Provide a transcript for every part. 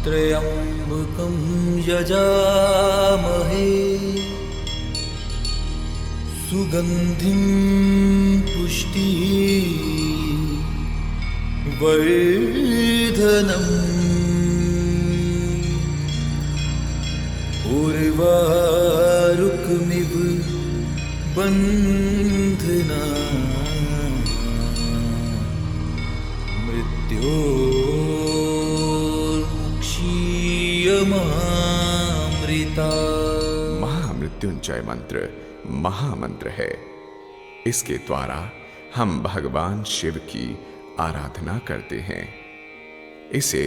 त्र्यम्बकं यजामहे सुगन्धिं पुष्टिवर्धनम् उर्वारुकमिव बन्धना मृत्योर्मुक्षीयमामृता। महामृत्युंजय मंत्र महामंत्र है। इसके द्वारा हम भगवान शिव की आराधना करते हैं। इसे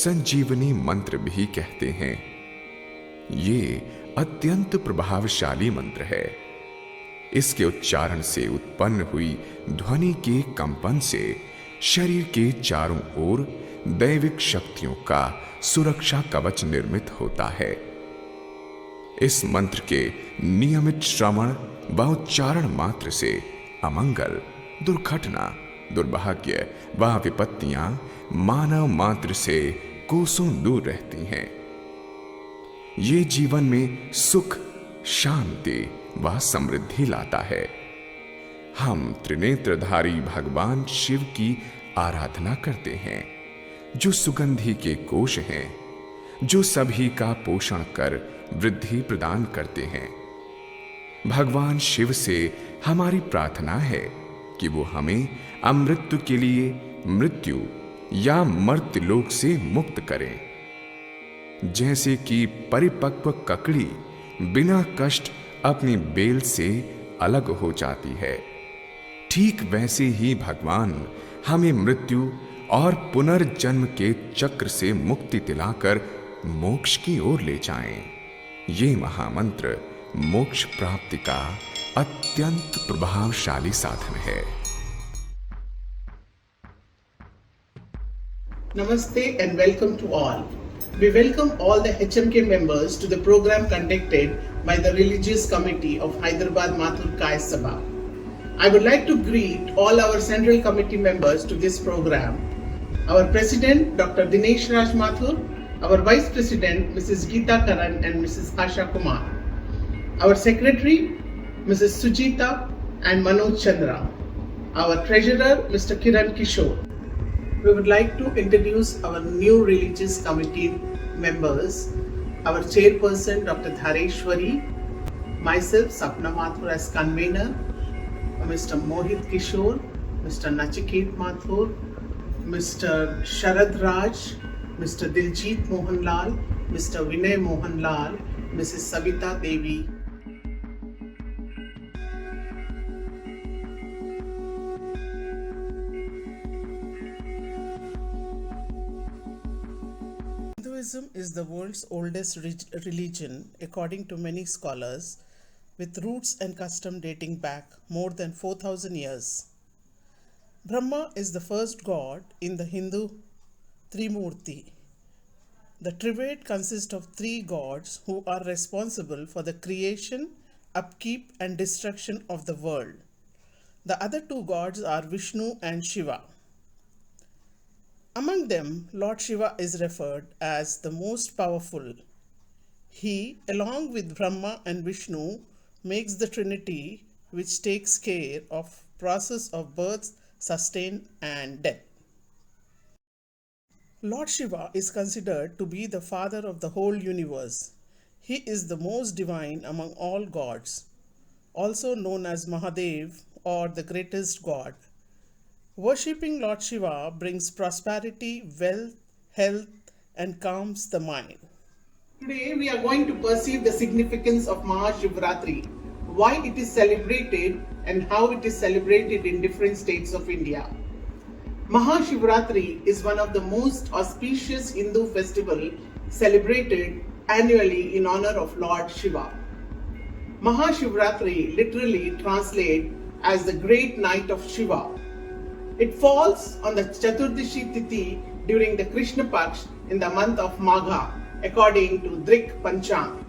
संजीवनी मंत्र भी कहते हैं। ये अत्यंत प्रभावशाली मंत्र है। इसके उच्चारण से उत्पन्न हुई ध्वनि के कंपन से शरीर के चारों ओर दैविक शक्तियों का सुरक्षा कवच निर्मित होता है। इस मंत्र के नियमित श्रवण व उच्चारण मात्र से अमंगल, दुर्घटना, दुर्भाग्य व विपत्तियां मानव मात्र से कोसों दूर रहती हैं। ये जीवन में सुख, शांति व समृद्धि लाता है। हम त्रिनेत्रधारी भगवान शिव की आराधना करते हैं, जो सुगंधि के कोश हैं, जो सभी का पोषण कर वृद्धि प्रदान करते हैं। भगवान शिव से हमारी प्रार्थना है कि वो हमें अमृत्यु के लिए मृत्यु या मर्त्यलोक से मुक्त करें। जैसे कि परिपक्व ककड़ी बिना कष्ट अपनी बेल से अलग हो जाती है, ठीक वैसे ही भगवान हमें मृत्यु और पुनर्जन्म के चक्र से मुक्ति दिलाकर मोक्ष की ओर ले जाएं। ये महामंत्र मोक्ष प्राप्ति का अत्यंत प्रभावशाली साधन है। Namaste and welcome to all. We welcome all the HMK members to the program conducted by the Religious Committee of Hyderabad Mathur Kai Sabha. I would like to greet all our Central Committee members to this program. Our President Dr. Dinesh Raj Mathur, our Vice President Mrs. Geeta Karan and Mrs. Asha Kumar, our Secretary Mrs. Sujita and Manoj Chandra, our Treasurer Mr. Kiran Kishore. We would like to introduce our new Religious Committee members, our Chairperson Dr. Dhareshwari, myself Sapna Mathur as convener, Mr. Mohit Kishore, Mr. Nachiket Mathur, Mr. Sharad Raj, Mr. Diljit Mohanlal, Mr. Vinay Mohanlal, Mrs. Savita Devi. Hinduism is the world's oldest religion, according to many scholars, with roots and custom dating back more than 4,000 years. Brahma is the first god in the Hindu Trimurti. The triad consists of three gods who are responsible for the creation, upkeep, and destruction of the world. The other two gods are Vishnu and Shiva. Among them, Lord Shiva is referred as the most powerful. He, along with Brahma and Vishnu, makes the Trinity which takes care of process of birth, sustain and death. Lord Shiva is considered to be the father of the whole universe. He is the most divine among all gods, also known as Mahadev or the greatest god. Worshipping Lord Shiva brings prosperity, wealth, health and calms the mind. Today we are going to perceive the significance of Mahashivratri, why it is celebrated and how it is celebrated in different states of India. Mahashivratri is one of the most auspicious Hindu festival celebrated annually in honor of Lord Shiva. Mahashivratri literally translates as the great night of Shiva. It falls on the Chaturdashi Tithi during the Krishna Paksh in the month of Magha, according to Drik Panchang.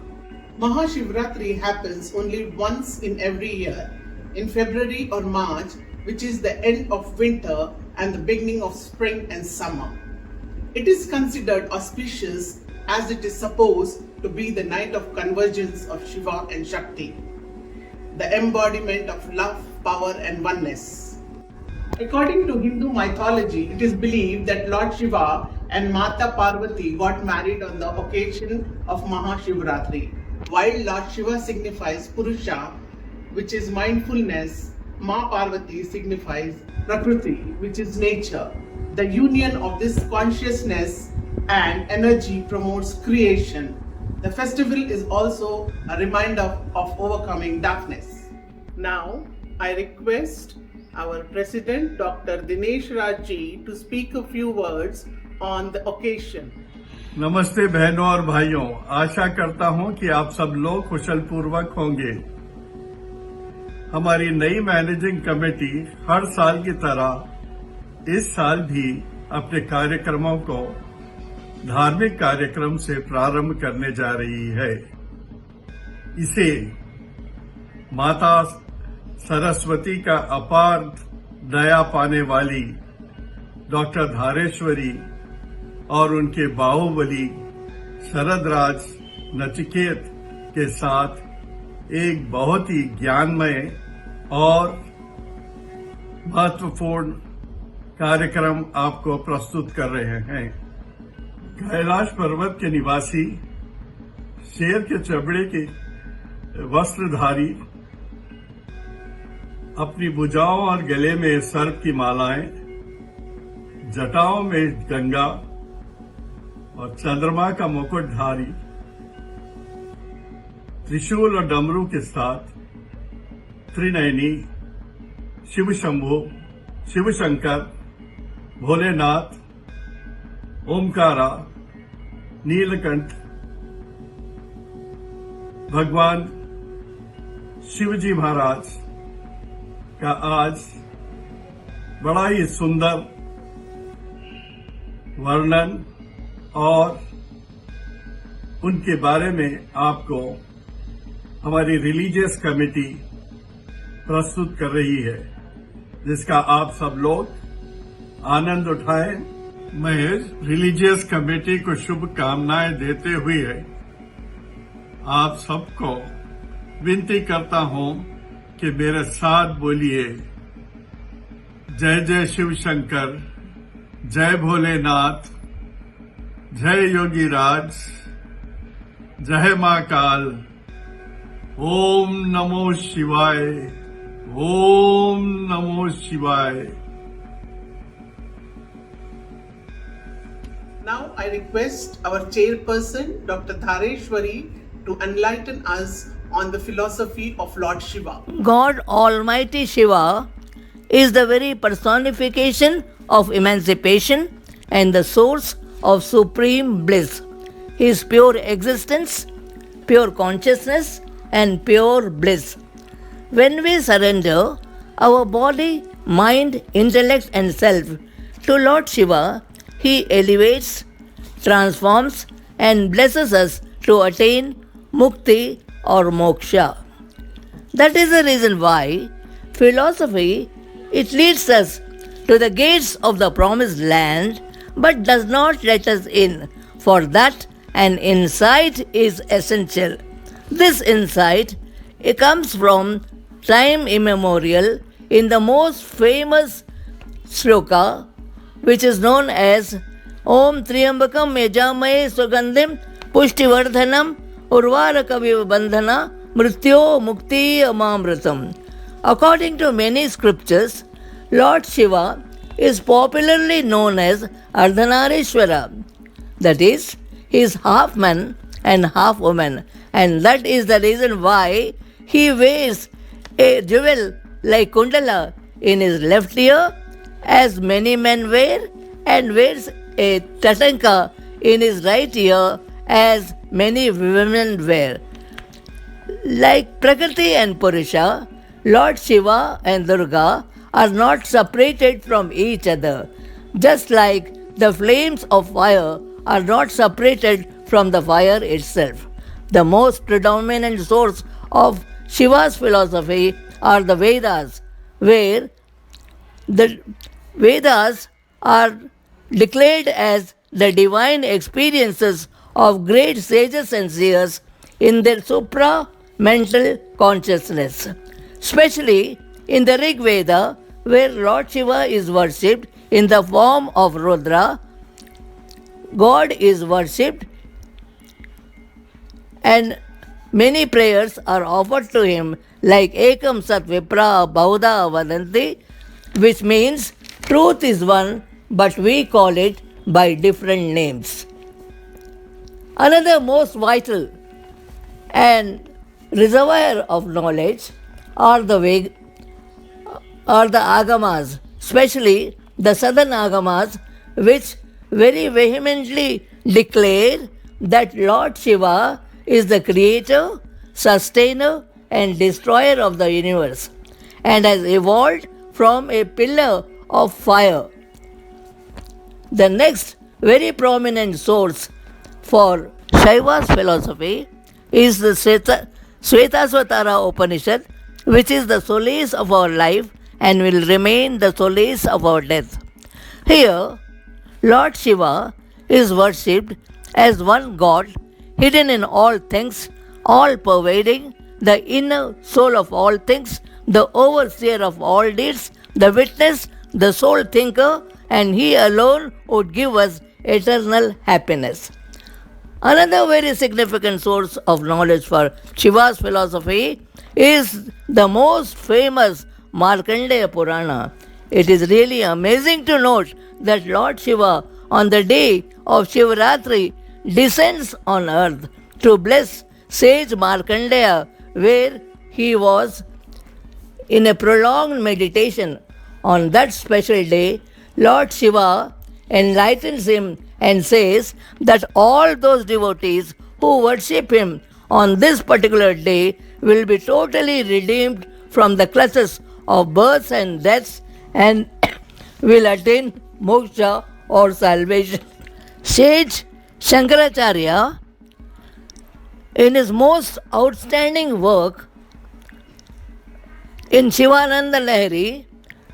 Mahashivratri happens only once in every year, in February or March, which is the end of winter and the beginning of spring and summer. It is considered auspicious as it is supposed to be the night of convergence of Shiva and Shakti, the embodiment of love, power and oneness. According to Hindu mythology, it is believed that Lord Shiva and Mata Parvati got married on the occasion of Mahashivratri. While Lord Shiva signifies Purusha, which is mindfulness, Ma Parvati signifies Prakriti, which is nature. The union of this consciousness and energy promotes creation. The festival is also a reminder of overcoming darkness. Now, I request our President Dr. Dinesh Raj ji to speak a few words on the occasion. नमस्ते बहनों और भाइयों, आशा करता हूं कि आप सब लोग कुशल पूर्वक होंगे। हमारी नई मैनेजिंग कमेटी हर साल की तरह इस साल भी अपने कार्यक्रमों को धार्मिक कार्यक्रम से प्रारंभ करने जा रही है। इसे माता सरस्वती का अपार दया पाने वाली डॉक्टर धारेश्वरी और उनके बाहुबली शरदराज नचिकेत के साथ एक बहुत ही ज्ञानमय और महत्वपूर्ण कार्यक्रम आपको प्रस्तुत कर रहे हैं। कैलाश पर्वत के निवासी शेर के चमड़े के वस्त्रधारी अपनी भुजाओं और गले में सर्प की मालाएं, जटाओं में गंगा और चंद्रमा का मुकुटधारी त्रिशूल और डमरू के साथ त्रिनयनी शिव शंभु, शिव शंकर, भोलेनाथ, ओमकारा, नीलकंठ, भगवान शिवजी महाराज का आज बड़ा ही सुंदर वर्णन और उनके बारे में आपको हमारी रिलीजियस कमेटी प्रस्तुत कर रही है, जिसका आप सब लोग आनंद उठाएं। मैं रिलीजियस कमेटी को शुभकामनाएं देते हुए आप सबको विनती करता हूं कि मेरे साथ बोलिए, जय जय शिव शंकर, जय भोलेनाथ, जय योगी राज, जय मां काल, ओम नमो शिवाय, ओम नमो शिवाय। Now I request our chairperson Dr. Dhareshwari to enlighten us on the philosophy of Lord Shiva. God Almighty Shiva is the very personification of emancipation and the source of supreme bliss. His pure existence, pure consciousness, and pure bliss. When we surrender our body, mind, intellect, and self to Lord Shiva, He elevates, transforms, and blesses us to attain mukti or moksha. That is the reason why philosophy, it leads us to the gates of the promised land but does not let us in. For that, an insight is essential. This insight, it comes from time immemorial in the most famous shloka, which is known as Om Triambakam Yajamaye Sugandhim Pushtivardhanam Urvarakaviv Bandhana Mrityo Mukti Amamritam. According to many scriptures, Lord Shiva is popularly known as Ardhanarishwara. That is, he is half man and half woman, and that is the reason why he wears a jewel like Kundala in his left ear, as many men wear, and wears a tatanka in his right ear, as many women wear. Like Prakriti and Purusha, Lord Shiva and Durga are not separated from each other, just like the flames of fire are not separated from the fire itself. The most predominant source of Shiva's philosophy are the Vedas, where the Vedas are declared as the divine experiences of great sages and seers in their supra mental consciousness, especially in the Rig Veda, where Lord Shiva is worshipped in the form of Rudra. God is worshipped and many prayers are offered to him, like Ekam Sat Vipra Bauda Vadanti, which means truth is one, but we call it by different names. Another most vital and reservoir of knowledge are the agamas, especially the southern agamas, which very vehemently declare that Lord Shiva is the creator, sustainer, and destroyer of the universe, and has evolved from a pillar of fire. The next very prominent source for Shaiva's philosophy is the Svetasvatara Upanishad, which is the solace of our life and will remain the solace of our death. Here, Lord Shiva is worshipped as one God, hidden in all things, all pervading, the inner soul of all things, the overseer of all deeds, the witness, the sole thinker, and he alone would give us eternal happiness. Another very significant source of knowledge for Shiva's philosophy is the most famous Markandeya Purana. It is really amazing to note that Lord Shiva, on the day of Shivratri, descends on earth to bless sage Markandeya, where he was in a prolonged meditation. On that special day, Lord Shiva enlightens him and says that all those devotees who worship him on this particular day will be totally redeemed from the clutches of births and deaths and will attain moksha or salvation. Sage Shankaracharya, in his most outstanding work in Shivananda Lahiri,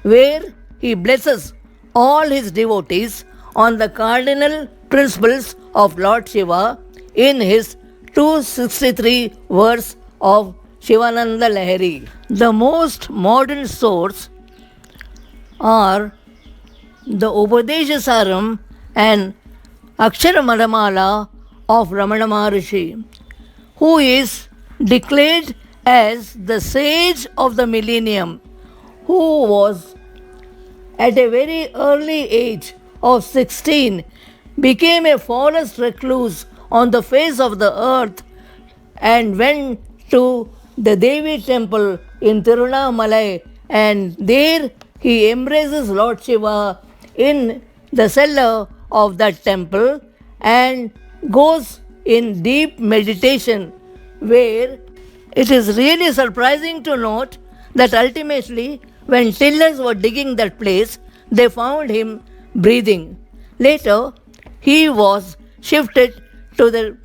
where he blesses all his devotees on the cardinal principles of Lord Shiva, in his 263 verse of Shivananda Lahiri. The most modern source are the Upadeshasaram and Aksharamadamala of Ramana Maharishi, who is declared as the sage of the millennium, who was at a very early age of 16 became a forest recluse on the face of the earth and went to the Devi temple in Tirunamalai, and there he embraces Lord Shiva in the cellar of that temple and goes in deep meditation, where it is really surprising to note that ultimately when tillers were digging that place, they found him breathing. Later, he was shifted to the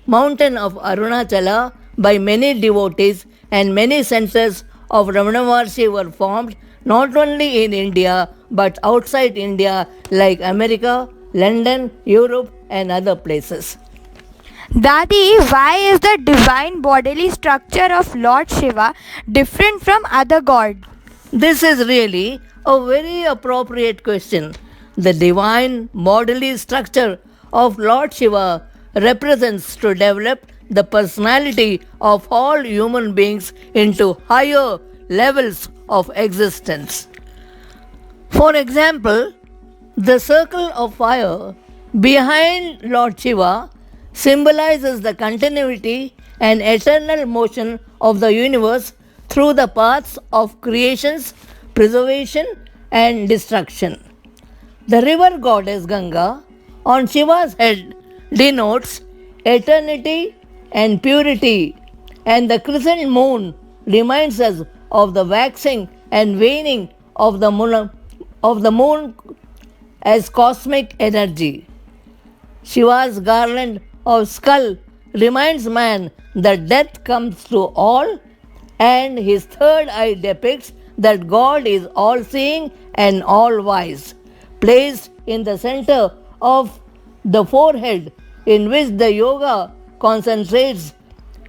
mountain of Arunachala by many devotees, and many centers of Ramana Maharshi were formed not only in India but outside India, like America, London, Europe, and other places. Dadi, why is the divine bodily structure of Lord Shiva different from other gods? This is really a very appropriate question. The divine bodily structure of Lord Shiva represents to develop the personality of all human beings into higher levels of existence. For example, the circle of fire behind Lord Shiva symbolizes the continuity and eternal motion of the universe through the paths of creations, preservation, and destruction. The river goddess Ganga on Shiva's head denotes eternity and purity, and the crescent moon reminds us of the waxing and waning of the moon as cosmic energy. Shiva's garland of skull reminds man that death comes to all, and his third eye depicts that God is all seeing and all wise. Placed in the center of the forehead, in which the yoga concentrates,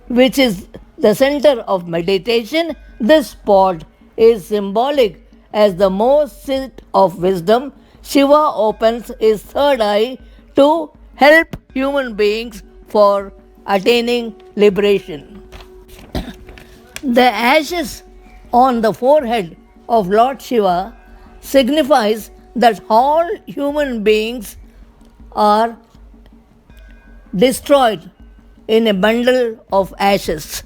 which is the center of meditation, this spot is symbolic as the most seat of wisdom. Shiva opens his third eye to help human beings for attaining liberation. The ashes on the forehead of Lord Shiva signifies that all human beings are destroyed in a bundle of ashes.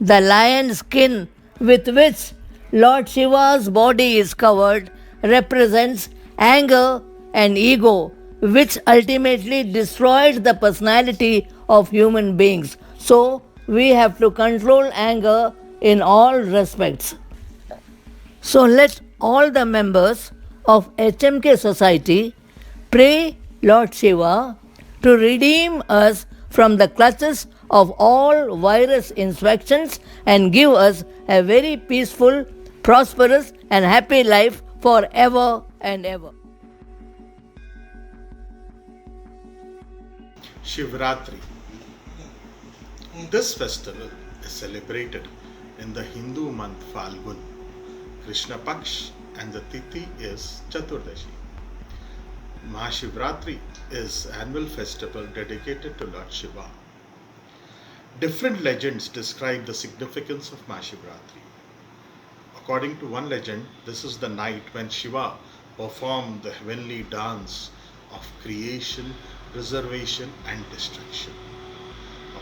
The lion skin with which Lord Shiva's body is covered represents anger and ego, which ultimately destroyed the personality of human beings. So, we have to control anger in all respects. So, let all the members of HMK society pray Lord Shiva to redeem us from the clutches of all virus infections and give us a very peaceful, prosperous, and happy life forever and ever. Shivratri. This festival is celebrated in the Hindu month Falgun, Krishna Paksh, and the Tithi is Chaturdashi. Mahashivratri is annual festival dedicated to Lord Shiva. Different legends describe the significance of Mahashivratri. According to one legend, this is the night when Shiva performed the heavenly dance of creation, preservation and destruction.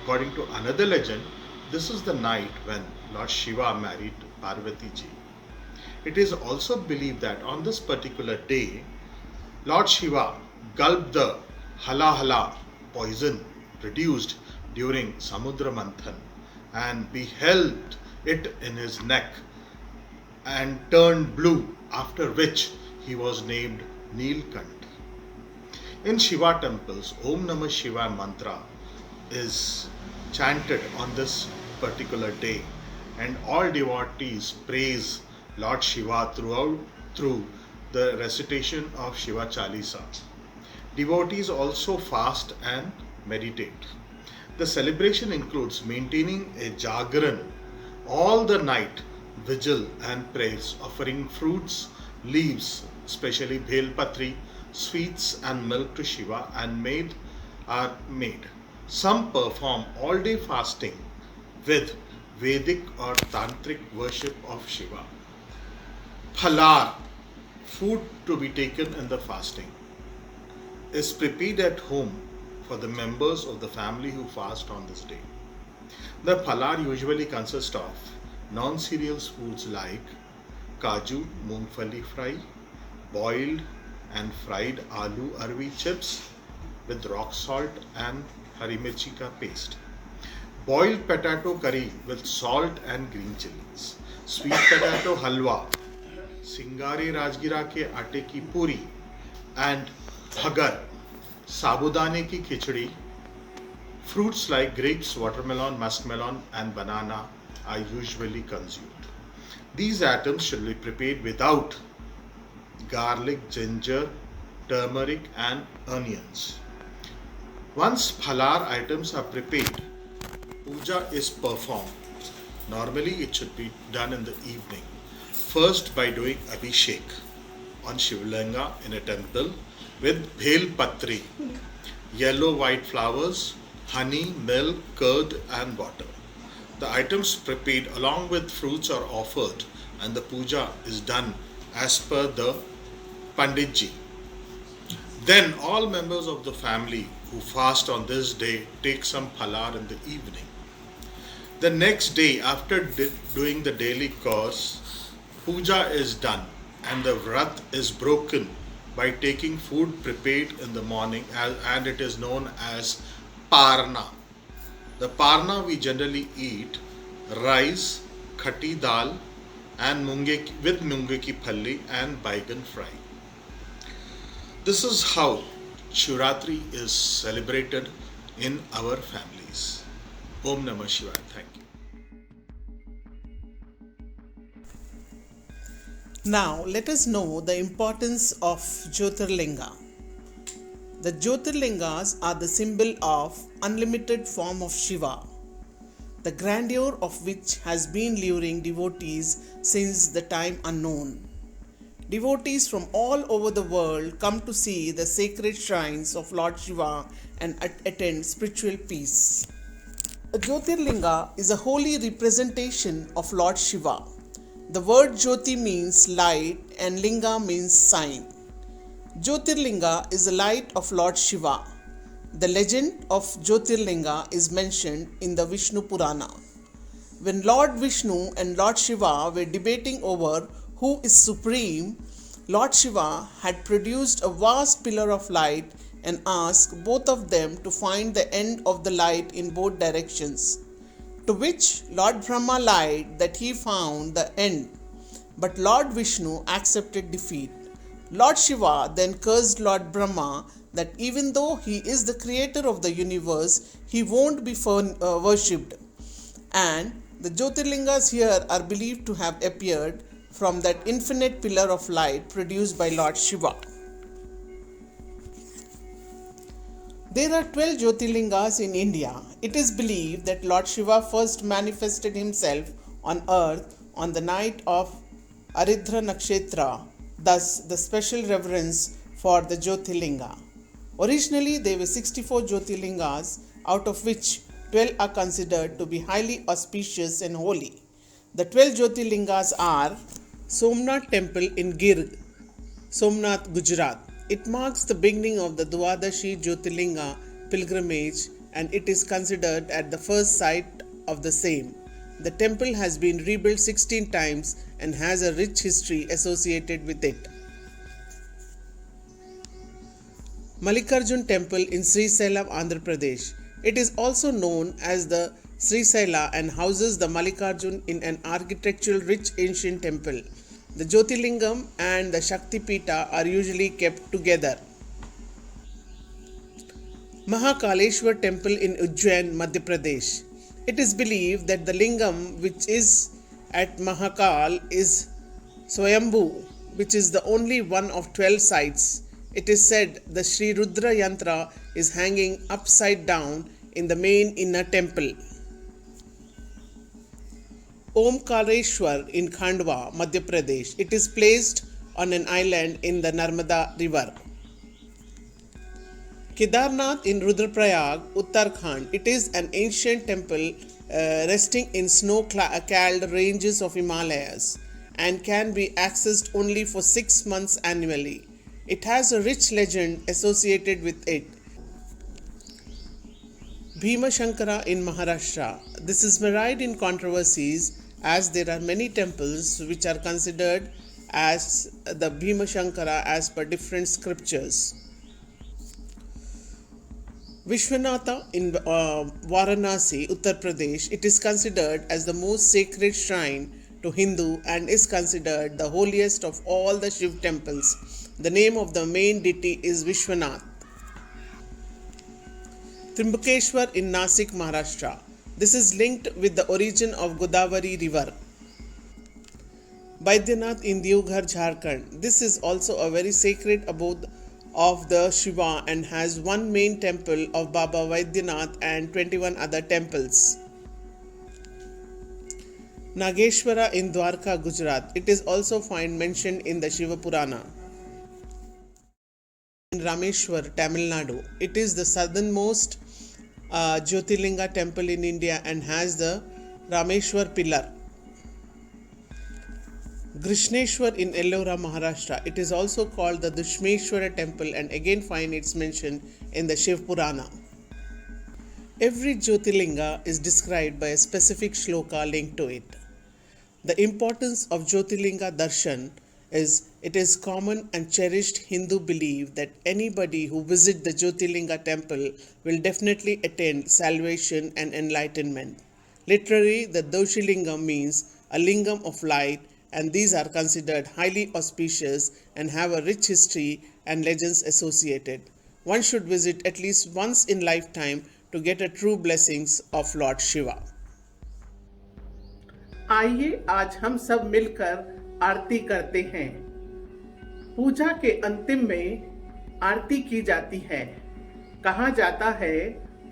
According to another legend, this is the night when Lord Shiva married Parvati ji. It is also believed that on this particular day, Lord Shiva gulped the Phalahaar poison produced during Samudra Manthan and beheld it in his neck and turned blue, after which he was named Neelkant. In Shiva temples, Om Namah Shiva mantra is chanted on this particular day, and all devotees praise Lord Shiva through the recitation of Shiva Chalisa. Devotees also fast and meditate. The celebration includes maintaining a jagaran all the night, vigil and prayers, offering fruits, leaves, especially bhel patri, sweets and milk to Shiva are made. Some perform all day fasting with Vedic or Tantric worship of Shiva. Phalahaar, food to be taken in the fasting, is prepared at home for the members of the family who fast on this day. The Phalahaar usually consists of non-cereal foods like kaju, mungfali fry, boiled and fried aloo arvi chips with rock salt and hari mirchi ka paste, boiled potato curry with salt and green chilies, sweet potato halwa, Singari Rajgira ke aate ki puri, and bhagar, sabudane ki khichdi. Fruits like grapes, watermelon, muskmelon and banana are usually consumed. These items should be prepared without garlic, ginger, turmeric and onions. Once Phalahaar items are prepared, puja is performed. Normally it should be done in the evening. First by doing abhishek on Shivlinga in a temple with bhel patri, yellow white flowers, honey, milk, curd and water. The items prepared along with fruits are offered and the puja is done as per the Panditji. Then all members of the family who fast on this day take some Phalahaar in the evening. The next day, after doing the daily course, puja is done and the vrat is broken by taking food prepared in the morning and it is known as parna. The parna we generally eat rice, khati dal and with munge ki phalli and baigan fry. This is how Shivratri is celebrated in our families. Om Namah Shivaya. Thank you. Now let us know the importance of Jyotirlinga. The Jyotirlingas are the symbol of unlimited form of Shiva, the grandeur of which has been luring devotees since the time unknown. Devotees from all over the world come to see the sacred shrines of Lord Shiva and attend spiritual peace. A Jyotirlinga is a holy representation of Lord Shiva. The word Jyoti means light and Linga means sign. Jyotirlinga is the light of Lord Shiva. The legend of Jyotirlinga is mentioned in the Vishnu Purana. When Lord Vishnu and Lord Shiva were debating over who is supreme, Lord Shiva had produced a vast pillar of light and asked both of them to find the end of the light in both directions. To which Lord Brahma lied that he found the end, but Lord Vishnu accepted defeat. Lord Shiva then cursed Lord Brahma that even though he is the creator of the universe, he won't be worshipped. And the Jyotirlingas here are believed to have appeared from that infinite pillar of light produced by Lord Shiva. There are 12 Jyotirlingas in India. It is believed that Lord Shiva first manifested himself on earth on the night of Aridra Nakshatra, thus the special reverence for the Jyotirlinga. Originally there were 64 Jyotirlingas, out of which 12 are considered to be highly auspicious and holy. The 12 Jyotirlingas are Somnath Temple in Gird, Somnath, Gujarat. It marks the beginning of the Dwadashi Jyotirlinga pilgrimage and it is considered at the first site of the same. The temple has been rebuilt 16 times and has a rich history associated with it. Mallikarjun Temple in Srisailam, Andhra Pradesh. It is also known as the Srisaila and houses the Mallikarjun in an architectural rich ancient temple. The Jyotirlingam and the Shakti Pita are usually kept together. Mahakaleshwar Temple in Ujjain, Madhya Pradesh. It is believed that the lingam which is at Mahakal is Swayambhu, which is the only one of 12 sites. It is said the Sri Rudra Yantra is hanging upside down in the main inner temple. Omkareshwar in Khandwa, Madhya Pradesh. It is placed on an island in the Narmada river. Kedarnath in Rudraprayag, Uttarakhand. It is an ancient temple resting in snow-clad ranges of Himalayas and can be accessed only for 6 months annually. It has a rich legend associated with it. Bhima Shankara in Maharashtra. This is mired in controversies as there are many temples which are considered as the Bhima Shankara as per different scriptures. Vishwanatha in Varanasi, Uttar Pradesh. It is considered as the most sacred shrine to Hindu and is considered the holiest of all the Shiv temples. The name of the main deity is Vishwanath. Trimbakeshwar in Nasik, Maharashtra. This is linked with the origin of Godavari river. Baidyanath in Deoghar, Jharkhand. This is also a very sacred abode of the Shiva and has one main temple of Baba Vaidyanath and 21 other temples. Nageshwara in Dwarka, Gujarat. It is also found mentioned in the Shiva Purana. In Rameshwar, Tamil Nadu. It is the southernmost Jyotirlinga temple in India and has the Rameshwar pillar. Krishneshwar in Ellora, Maharashtra. It is also called the Dushmeshwara temple and again find its mention in the Shiv Purana. Every Jyotirlinga is described by a specific shloka linked to it. The importance of Jyotirlinga darshan is it is common and cherished Hindu belief that anybody who visits the Jyotirlinga temple will definitely attain salvation and enlightenment. Literally, the Doshilingam means a lingam of light, and these are considered highly auspicious and have a rich history and legends associated. One should visit at least once in lifetime to get a true blessings of Lord Shiva. आइए आज हम सब मिलकर आरती करते हैं। पूजा के अंतिम में आरती की जाती है। कहा जाता है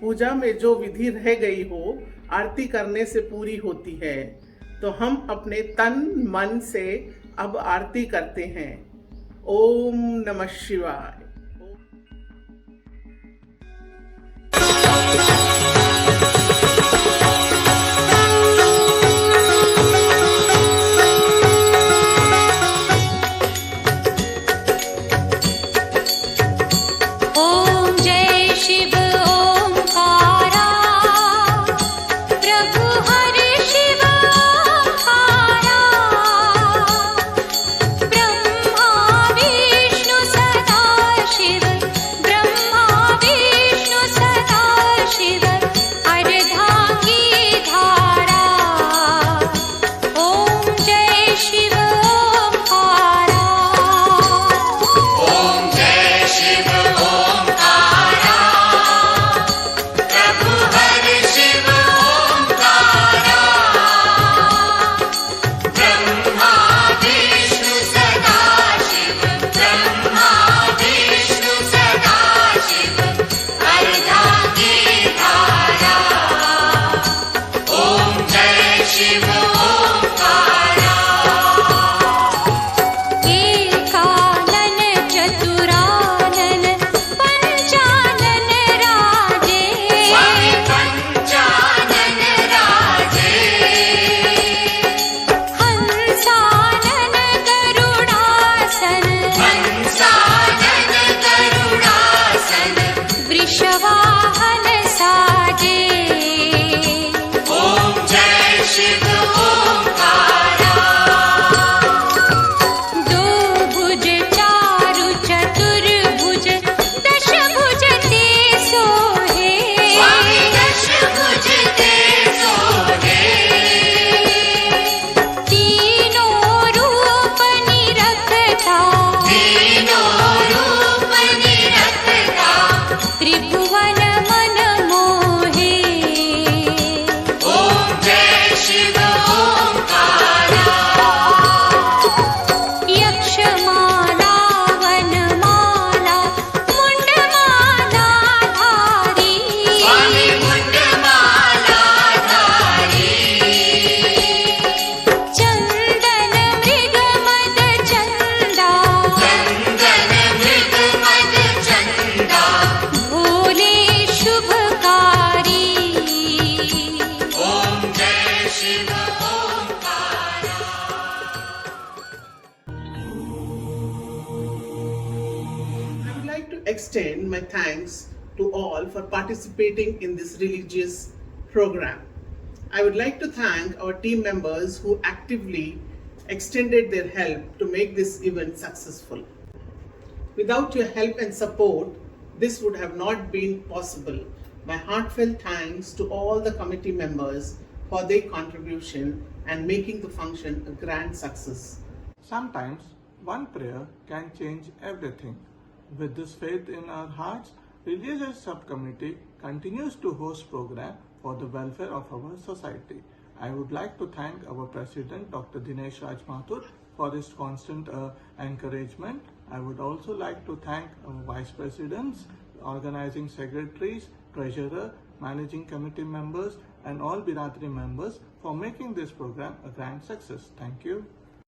पूजा में जो विधि रह गई हो आरती करने से पूरी होती है। तो हम अपने तन मन से अब आरती करते हैं। ओम नमः शिवाय। ओम जय शिव ओंकारा, प्रभु हरि शिव ओंकारा, ब्रह्मा विष्णु सदा शिव, ब्रह्मा विष्णु सदा शिव, अर्धांगी धारा। ओम जय शिव ओंकारा। ओम जय शिव ओंकारा, प्रभु हरि शिव ओंकारा, ब्रह्मा विष्णु सदा शिव, ब्रह्मा विष्णु सदा शिव, अर्धांगी धारा। ओम जय शिव ओंकारा। एकानन चतुरानन पंचानन राजे, स्वामी पंचानन राजे, हंसानन गरुडासन, हंसानन गरुडासन, वृषवाहन साजे। ओम जय शिव ओंकारा। दो भुज चारु चतुर्भुज, दश भुज ते सोहे, स्वामी दश भुज ते सोहे, तीनों रूप निरखता, तीनों रूप निरखता, त्रिभुवन मन मोहे। ओम जय शिव ओंकारा। यक्षमाला वनमाला मुंडमाला धारी, स्वामी मुंडमाला धारी, चंदन मृग मद चंदा, चंदन मृग मद चंदा, भोले शुभकारी। ओम जय Shiv Omkara. I would like to extend my thanks to all for participating in this religious program. I would like to thank our team members who actively extended their help to make this event successful. Without your help and support, this would have not been possible. My heartfelt thanks to all the committee members for their contribution and making the function a grand success. Sometimes one prayer can change everything. With this faith in our hearts, Religious Subcommittee continues to host program for the welfare of our society. I would like to thank our President Dr. Dinesh Raj Mathur for his constant encouragement. I would also like to thank our Vice Presidents, Organizing Secretaries, Treasurer, Managing Committee members and all Biratri members for making this program a grand success. Thank you.